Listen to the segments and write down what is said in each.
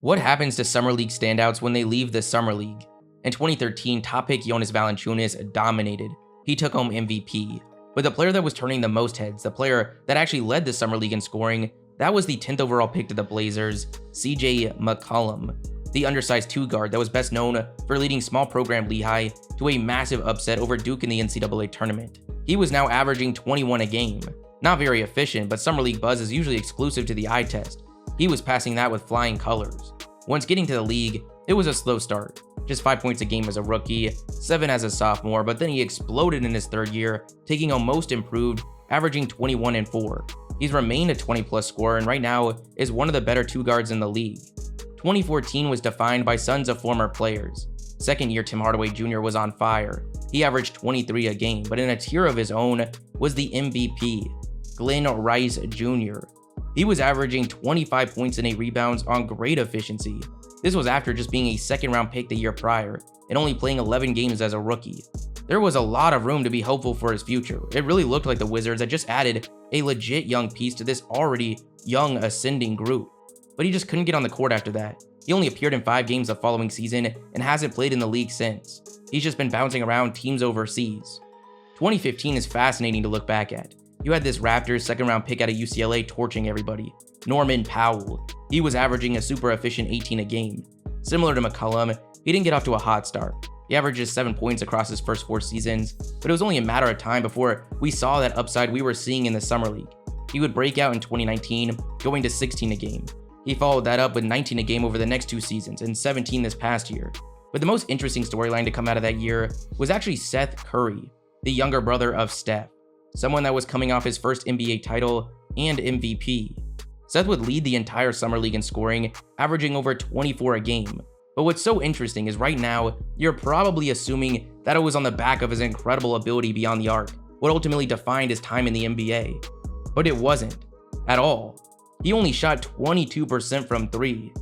What happens to Summer League standouts when they leave the Summer League? In 2013, top pick Jonas Valanciunas dominated. He took home MVP. But the player that was turning the most heads, the player that actually led the Summer League in scoring, that was the 10th overall pick to the Blazers, CJ McCollum, the undersized two guard that was best known for leading small program Lehigh to a massive upset over Duke in the NCAA tournament. He was now averaging 21 a game. Not very efficient, but Summer League buzz is usually exclusive to the eye test. He was passing that with flying colors. Once getting to the league, it was a slow start. Just 5 points a game as a rookie, 7 as a sophomore, but then he exploded in his third year, taking home most improved, averaging 21 and 4. He's remained a 20-plus scorer and right now is one of the better two guards in the league. 2014 was defined by sons of former players. Second year Tim Hardaway Jr. was on fire. He averaged 23 a game, but in a tier of his own was the MVP, Glenn Rice Jr. He was averaging 25 points and 8 rebounds on great efficiency. This was after just being a second-round pick the year prior and only playing 11 games as a rookie. There was a lot of room to be hopeful for his future. It really looked like the Wizards had just added a legit young piece to this already young ascending group. But he just couldn't get on the court after that. He only appeared in 5 games the following season and hasn't played in the league since. He's just been bouncing around teams overseas. 2015 is fascinating to look back at. You had this Raptors second-round pick out of UCLA torching everybody, Norman Powell. He was averaging a super efficient 18 a game. Similar to McCollum, he didn't get off to a hot start. He averages 7 points across his first 4 seasons, but it was only a matter of time before we saw that upside we were seeing in the Summer League. He would break out in 2019, going to 16 a game. He followed that up with 19 a game over the next 2 seasons and 17 this past year. But the most interesting storyline to come out of that year was actually Seth Curry, the younger brother of Steph, someone that was coming off his first NBA title and MVP. Seth would lead the entire Summer League in scoring, averaging over 24 a game. But what's so interesting is right now, you're probably assuming that it was on the back of his incredible ability beyond the arc, what ultimately defined his time in the NBA. But it wasn't. At all. He only shot 22% from 3.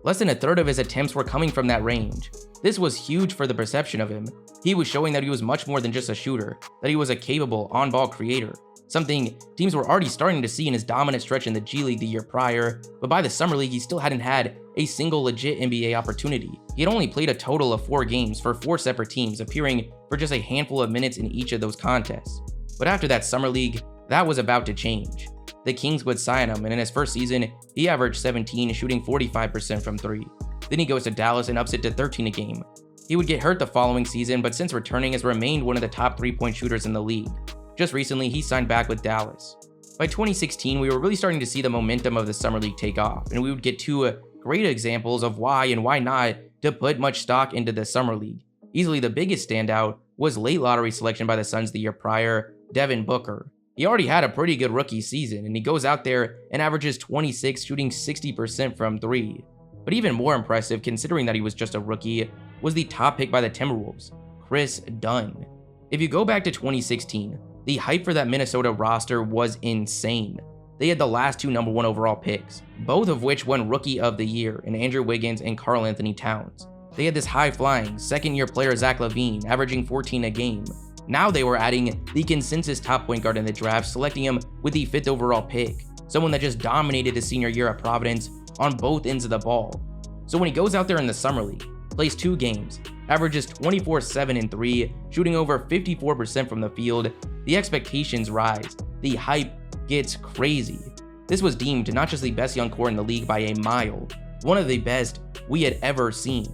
Less than a third of his attempts were coming from that range. This was huge for the perception of him. He was showing that he was much more than just a shooter, that he was a capable on-ball creator. Something teams were already starting to see in his dominant stretch in the G League the year prior, but by the Summer League he still hadn't had a single legit NBA opportunity. He had only played a total of 4 games for 4 separate teams, appearing for just a handful of minutes in each of those contests. But after that Summer League, that was about to change. The Kings would sign him, and in his first season, he averaged 17, shooting 45% from 3. Then he goes to Dallas and ups it to 13 a game. He would get hurt the following season, but since returning has remained one of the top 3-point shooters in the league. Just recently, he signed back with Dallas. By 2016, we were really starting to see the momentum of the Summer League take off, and we would get 2 great examples of why and why not to put much stock into the Summer League. Easily the biggest standout was late lottery selection by the Suns the year prior, Devin Booker. He already had a pretty good rookie season, and he goes out there and averages 26, shooting 60% from 3. But even more impressive, considering that he was just a rookie, was the top pick by the Timberwolves, Chris Dunn. If you go back to 2016, the hype for that Minnesota roster was insane. They had the last 2 number 1 overall picks, both of which won Rookie of the Year in Andrew Wiggins and Karl Anthony Towns. They had this high-flying, second-year player Zach LaVine, averaging 14 a game. Now they were adding the consensus top point guard in the draft, selecting him with the 5th overall pick, someone that just dominated his senior year at Providence on both ends of the ball. So when he goes out there in the Summer League, plays 2 games, averages 24, 7, and 3, shooting over 54% from the field, the expectations rise, the hype gets crazy. This was deemed not just the best young core in the league by a mile, one of the best we had ever seen.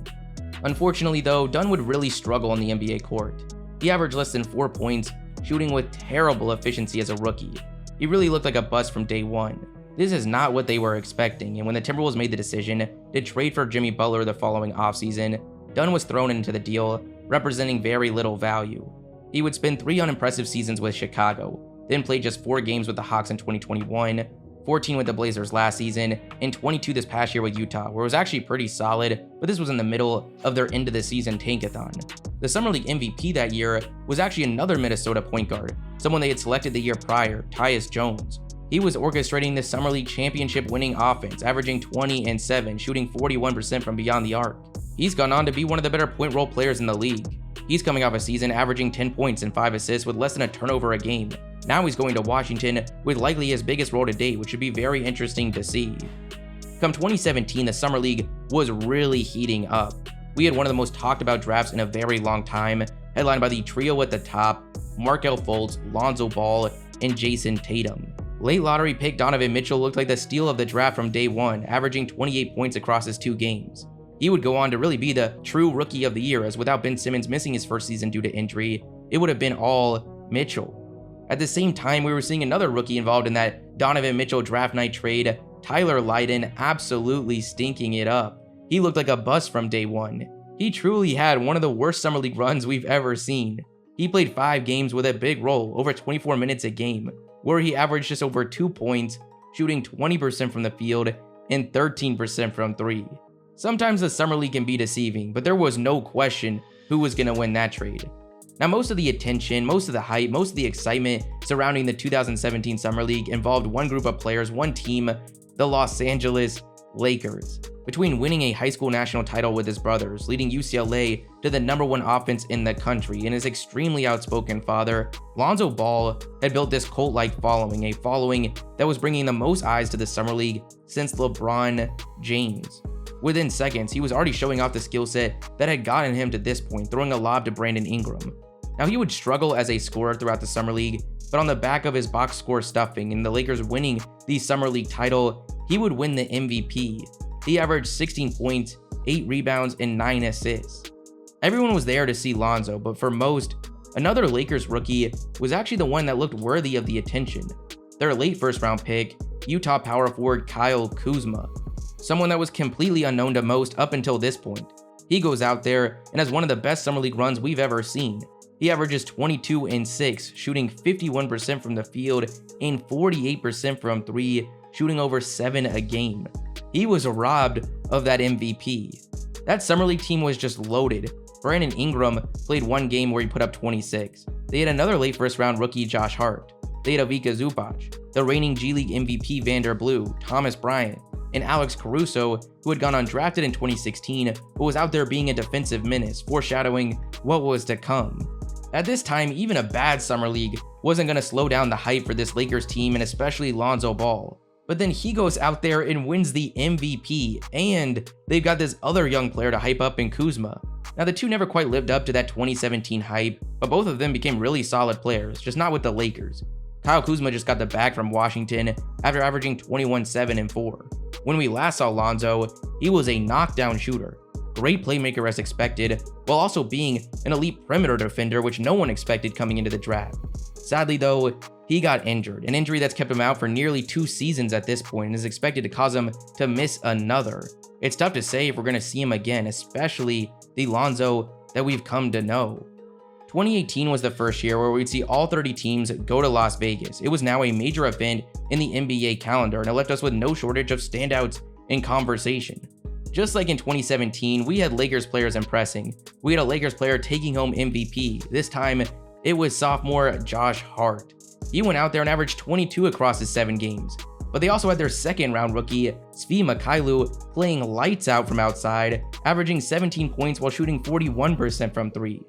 Unfortunately though, Dunn would really struggle on the NBA court. He averaged less than 4 points, shooting with terrible efficiency as a rookie. He really looked like a bust from day one. This is not what they were expecting, and when the Timberwolves made the decision to trade for Jimmy Butler the following offseason, Dunn was thrown into the deal, representing very little value. He would spend 3 unimpressive seasons with Chicago, then played just 4 games with the Hawks in 2021, 14 with the Blazers last season, and 22 this past year with Utah, where it was actually pretty solid, but this was in the middle of their end of the season tankathon. The Summer League MVP that year was actually another Minnesota point guard, someone they had selected the year prior, Tyus Jones. He was orchestrating the Summer League championship winning offense, averaging 20 and 7, shooting 41% from beyond the arc. He's gone on to be one of the better point role players in the league. He's coming off a season averaging 10 points and 5 assists with less than a turnover a game. Now he's going to Washington with likely his biggest role to date, which should be very interesting to see. Come 2017, the Summer League was really heating up. We had one of the most talked about drafts in a very long time, headlined by the trio at the top, Markelle Fultz, Lonzo Ball, and Jason Tatum. Late lottery pick Donovan Mitchell looked like the steal of the draft from day one, averaging 28 points across his 2 games. He would go on to really be the true rookie of the year, as without Ben Simmons missing his first season due to injury, it would have been all Mitchell. At the same time, we were seeing another rookie involved in that Donovan Mitchell draft night trade, Tyler Lydon, absolutely stinking it up. He looked like a bust from day one. He truly had one of the worst Summer League runs we've ever seen. He played 5 games with a big role, over 24 minutes a game, where he averaged just over 2 points, shooting 20% from the field and 13% from 3. Sometimes the Summer League can be deceiving, but there was no question who was going to win that trade. Now, most of the attention, most of the hype, most of the excitement surrounding the 2017 Summer League involved one group of players, one team, the Los Angeles Lakers. Between winning a high school national title with his brothers, leading UCLA to the #1 offense in the country, and his extremely outspoken father, Lonzo Ball had built this cult-like following, a following that was bringing the most eyes to the Summer League since LeBron James. Within seconds, he was already showing off the skill set that had gotten him to this point, throwing a lob to Brandon Ingram. Now, he would struggle as a scorer throughout the Summer League, but on the back of his box score stuffing and the Lakers winning the Summer League title, he would win the MVP. He averaged 16 points, 8 rebounds, and 9 assists. Everyone was there to see Lonzo, but for most, another Lakers rookie was actually the one that looked worthy of the attention. Their late first-round pick, Utah power forward Kyle Kuzma, someone that was completely unknown to most up until this point. He goes out there and has one of the best Summer League runs we've ever seen. He averages 22 and 6, shooting 51% from the field and 48% from 3, shooting over 7 a game. He was robbed of that MVP. That Summer League team was just loaded. Brandon Ingram played 1 game where he put up 26. They had another late first round rookie, Josh Hart. They had Ivica Zubac, the reigning G League MVP Vander Blue, Thomas Bryant, and Alex Caruso, who had gone undrafted in 2016 but was out there being a defensive menace, foreshadowing what was to come. At this time, even a bad Summer League wasn't going to slow down the hype for this Lakers team, and especially Lonzo Ball. But then he goes out there and wins the MVP, and they've got this other young player to hype up in Kuzma. Now, the two never quite lived up to that 2017 hype, but both of them became really solid players, just not with the Lakers. Kyle Kuzma just got the bag from Washington after averaging 21, 7, and 4. When we last saw Lonzo, he was a knockdown shooter, great playmaker as expected, while also being an elite perimeter defender, which no one expected coming into the draft. Sadly though, he got injured, an injury that's kept him out for nearly 2 seasons at this point and is expected to cause him to miss another. It's tough to say if we're going to see him again, especially the Lonzo that we've come to know. 2018 was the first year where we'd see all 30 teams go to Las Vegas. It was now a major event in the NBA calendar, and it left us with no shortage of standouts in conversation. Just like in 2017, we had Lakers players impressing. We had a Lakers player taking home MVP. This time, it was sophomore Josh Hart. He went out there and averaged 22 across his 7 games. But they also had their second-round rookie, Svi Mykhailiuk, playing lights out from outside, averaging 17 points while shooting 41% from 3.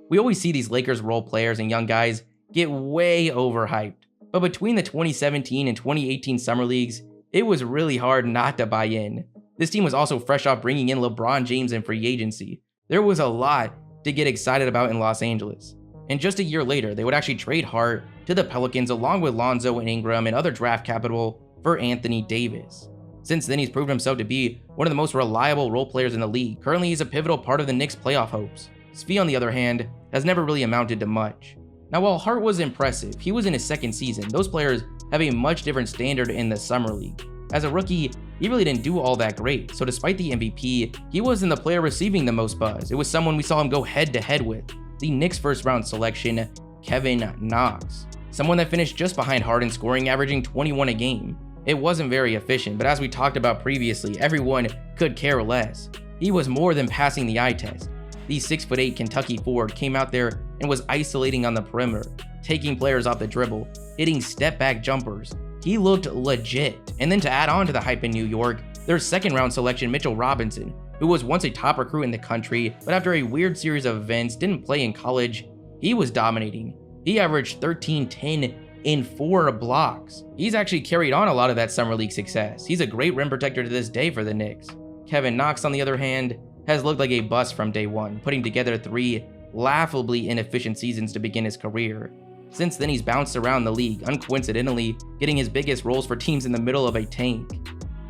We always see these Lakers role players and young guys get way overhyped. But between the 2017 and 2018 Summer Leagues, it was really hard not to buy in. This team was also fresh off bringing in LeBron James in free agency. There was a lot to get excited about in Los Angeles. And just a year later, they would actually trade Hart to the Pelicans along with Lonzo and Ingram and other draft capital for Anthony Davis. Since then, he's proven himself to be one of the most reliable role players in the league. Currently, he's a pivotal part of the Knicks' playoff hopes. Svi, on the other hand, has never really amounted to much. Now, while Hart was impressive, he was in his second season. Those players have a much different standard in the Summer League. As a rookie, he really didn't do all that great, so despite the MVP, he wasn't the player receiving the most buzz. It was someone we saw him go head-to-head with, the Knicks' first-round selection, Kevin Knox. Someone that finished just behind Hart in scoring, averaging 21 a game. It wasn't very efficient, but as we talked about previously, everyone could care less. He was more than passing the eye test. The 6'8" Kentucky forward came out there and was isolating on the perimeter, taking players off the dribble, hitting step-back jumpers. He looked legit. And then to add on to the hype in New York, their second-round selection, Mitchell Robinson, who was once a top recruit in the country, but after a weird series of events didn't play in college, he was dominating. He averaged 13, 10, and 4 blocks. He's actually carried on a lot of that Summer League success. He's a great rim protector to this day for the Knicks. Kevin Knox, on the other hand, has looked like a bust from day one, putting together 3 laughably inefficient seasons to begin his career. Since then, he's bounced around the league, uncoincidentally getting his biggest roles for teams in the middle of a tank.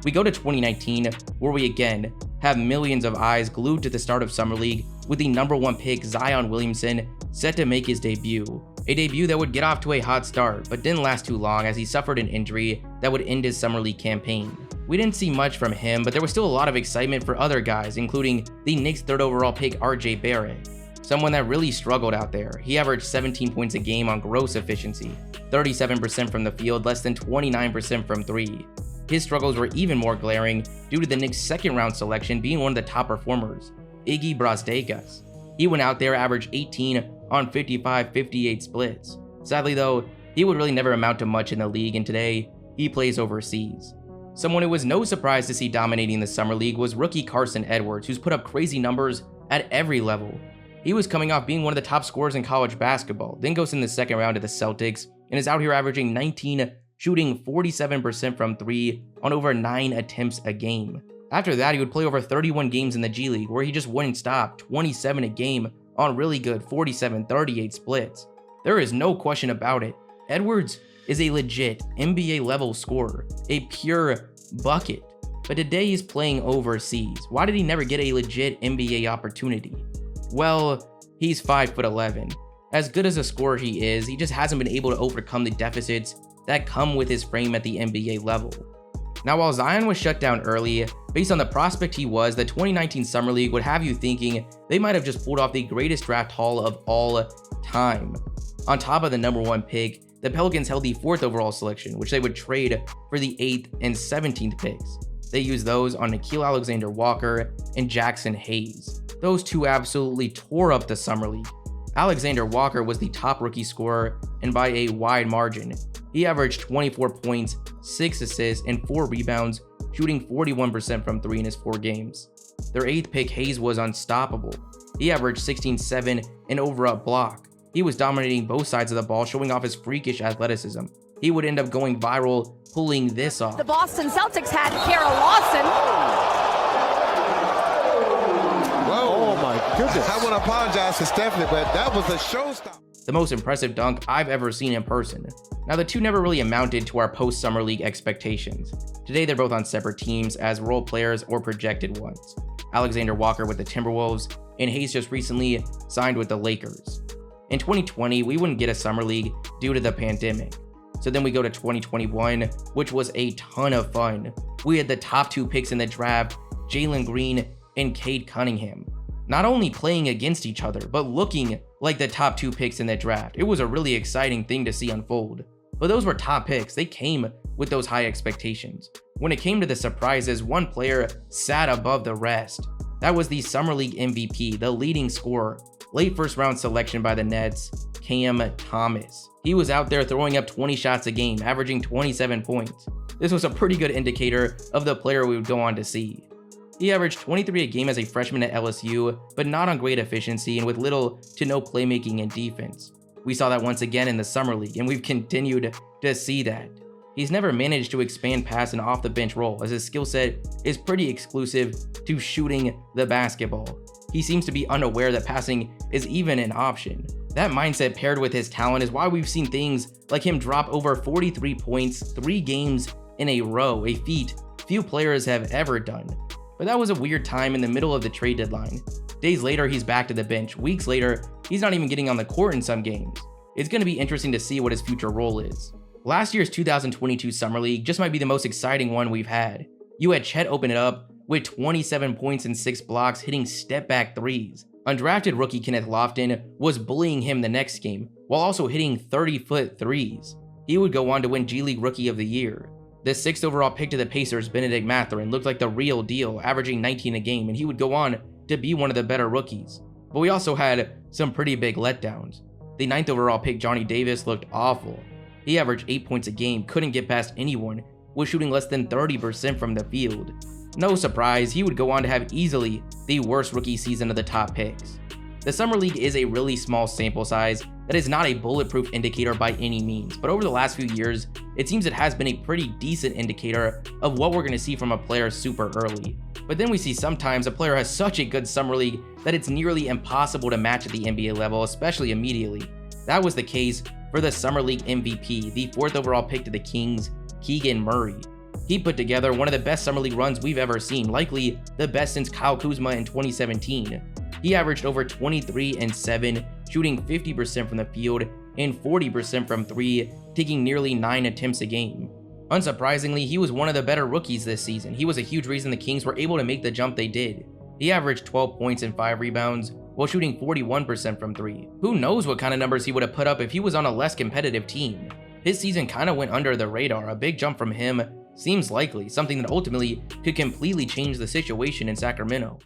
We go to 2019, where we again have millions of eyes glued to the start of Summer League with the #1 pick Zion Williamson set to make his debut. A debut that would get off to a hot start, but didn't last too long as he suffered an injury that would end his Summer League campaign. We didn't see much from him, but there was still a lot of excitement for other guys, including the Knicks' 3rd overall pick RJ Barrett, someone that really struggled out there. He averaged 17 points a game on gross efficiency, 37% from the field, less than 29% from 3. His struggles were even more glaring due to the Knicks' 2nd round selection being one of the top performers, Iggy Brazdeikis. He went out there, averaged 18 on 55-58 splits. Sadly though, he would really never amount to much in the league, and today, he plays overseas. Someone it was no surprise to see dominating the Summer League was rookie Carson Edwards, who's put up crazy numbers at every level. He was coming off being one of the top scorers in college basketball, then goes in the 2nd round to the Celtics, and is out here averaging 19, shooting 47% from 3 on over 9 attempts a game. After that, he would play over 31 games in the G League, where he just wouldn't stop, 27 a game on really good 47-38 splits. There is no question about it. Edwards is a legit NBA level scorer, a pure bucket. But today he's playing overseas. Why did he never get a legit NBA opportunity? Well, he's 5'11". As good as a scorer he is, he just hasn't been able to overcome the deficits that come with his frame at the NBA level. Now, while Zion was shut down early, based on the prospect he was, the 2019 Summer League would have you thinking they might have just pulled off the greatest draft haul of all time. On top of the #1 pick, the Pelicans held the 4th overall selection, which they would trade for the 8th and 17th picks. They used those on Nickeil Alexander-Walker and Jackson Hayes. Those two absolutely tore up the Summer League. Alexander Walker was the top rookie scorer, and by a wide margin. He averaged 24 points, 6 assists, and 4 rebounds, shooting 41% from 3 in his 4 games. Their 8th pick, Hayes, was unstoppable. He averaged 16-7 and over a block. He was dominating both sides of the ball, showing off his freakish athleticism. He would end up going viral, pulling this off. The Boston Celtics had Kara Lawson. Oh my goodness. I want to apologize to Stephanie, but that was a showstopper. The most impressive dunk I've ever seen in person. Now, the two never really amounted to our post-Summer League expectations. Today, they're both on separate teams as role players or projected ones. Alexander Walker with the Timberwolves, and Hayes just recently signed with the Lakers. In 2020, we wouldn't get a Summer League due to the pandemic. So then we go to 2021, which was a ton of fun. We had the top 2 picks in the draft, Jalen Green and Cade Cunningham. Not only playing against each other, but looking like the top 2 picks in the draft. It was a really exciting thing to see unfold. But those were top picks. They came with those high expectations. When it came to the surprises, one player sat above the rest. That was the Summer League MVP, the leading scorer, late 1st round selection by the Nets, Cam Thomas. He was out there throwing up 20 shots a game, averaging 27 points. This was a pretty good indicator of the player we would go on to see. He averaged 23 a game as a freshman at LSU, but not on great efficiency and with little to no playmaking and defense. We saw that once again in the Summer League, and we've continued to see that. He's never managed to expand past an off-the-bench role, as his skill set is pretty exclusive to shooting the basketball. He seems to be unaware that passing is even an option. That mindset paired with his talent is why we've seen things like him drop over 43 points 3 games in a row, a feat few players have ever done. But that was a weird time in the middle of the trade deadline. Days later, he's back to the bench. Weeks later, he's not even getting on the court in some games. It's going to be interesting to see what his future role is. Last year's 2022 Summer League just might be the most exciting one we've had. You had Chet open it up with 27 points and 6 blocks, hitting step-back threes. Undrafted rookie Keneth Lofton was bullying him the next game, while also hitting 30-foot threes. He would go on to win G League Rookie of the Year. The 6th overall pick to the Pacers, Benedict Mathurin, looked like the real deal, averaging 19 a game, and he would go on to be one of the better rookies. But we also had some pretty big letdowns. The 9th overall pick, Johnny Davis, looked awful. He averaged 8 points a game, couldn't get past anyone, was shooting less than 30% from the field. No surprise, he would go on to have easily the worst rookie season of the top picks. The Summer League is a really small sample size that is not a bulletproof indicator by any means, but over the last few years, it seems it has been a pretty decent indicator of what we're going to see from a player super early. But then we see sometimes a player has such a good Summer League that it's nearly impossible to match at the NBA level, especially immediately. That was the case for the Summer League MVP, the 4th overall pick to the Kings, Keegan Murray. He put together one of the best Summer League runs we've ever seen, likely the best since Kyle Kuzma in 2017. He averaged over 23 and 7, shooting 50% from the field and 40% from 3, taking nearly 9 attempts a game. Unsurprisingly, he was one of the better rookies this season. He was a huge reason the Kings were able to make the jump they did. He averaged 12 points and 5 rebounds while shooting 41% from 3. Who knows what kind of numbers he would have put up if he was on a less competitive team. His season kind of went under the radar. A big jump from him seems likely, something that ultimately could completely change the situation in Sacramento.